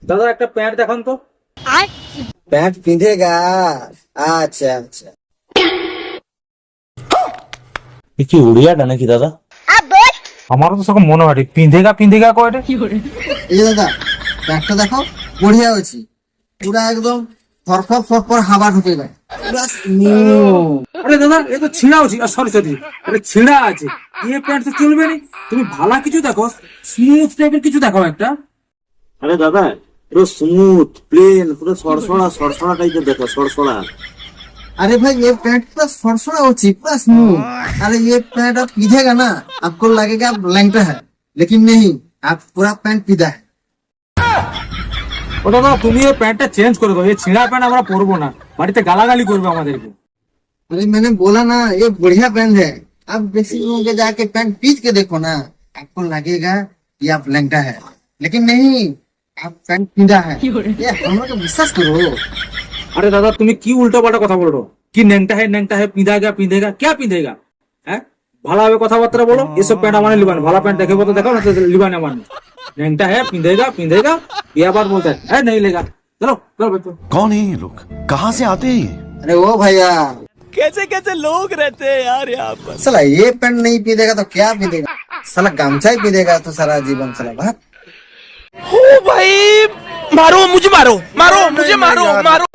দাদা একটা প্যান্ট দেখান তো। पैंट पिंधेगा? अच्छा अच्छा। এ কি উড়িয়াটা নাকি দাদা? আমারও তো সব মনে হয় পিঁধেগা পিঁধেগা কয়টা। এই যে দাদা প্যান্টটা দেখো, বঢ়িয়া হয়েছে, পুরা একদম ফরফর ফরফর হাওয়া ঢুকে যায়, পুরা smooth। আরে দাদা এ তো ছিঁড়া আছে, সরি সরি, আরে ছিঁড়া আছে, ये প্যান্ট তো চলবে না। তুমি ভালো কিছু দেখো, স্মুথ টাইপের কিছু দেখো একটা। আরে দাদা পুরো স্মুথ প্লেন পুরো সরসরা সরসরা টাইপের দেখো, সরসরা। अरे भाई ये पैंट पूरा सड़सड़ा हो ची, पूरा स्मूथ। अरे ये पैंट आप पीधेगा ना, आपको लगेगा आप लैंगटा है, लेकिन नहीं, आप पूरा पैंट पीधा है। ও দাদা তুমি এই প্যান্টটা চেঞ্জ করে দাও, এই ছিঁড়া প্যান্ট আমরা পরবো না, বাড়িতে গালাগালি করবে আমাদেরকে। अरे मैंने बोला ना ये बढ़िया पैंट है, आप बेसिक रूम के जाके पैंट पीच के देखो ना, आपको लगेगा कि आप लैंगटा है, लेकिन नहीं, आप पैंट पीधा है। ये हम लोग को विश्वास करो। अरे दादा তুমি কি উল্টো পাল্টা কথা বলো, কি ন্যাংটা है পিঁধেগা পিঁধেগা क्या পিঁধেগা? হ্যাঁ ভালোভাবে কথাবার্তা বলো, এসব প্যান্ট আমার লিবান, ভালো প্যান্ট দেখে তো দেখো না, লিবান আমার ন্যাংটা है পিঁধেগা পিঁধেগা, ये बार बोलता है नहीं लेगा। चलो चलो बेटो। कौन है ये लोग, कहाँ से आते हैं ये? अरे ओ भैया, कैसे कैसे लोग रहते हैं यार यहाँ पर। साला ये पैंट नहीं पीदेगा तो क्या पीदेगा, साला गामछा ही पीदेगा तो सारा जीवन साला भाग। ओ भाई मारो मुझे, मारो मारो मुझे, मारो मारो।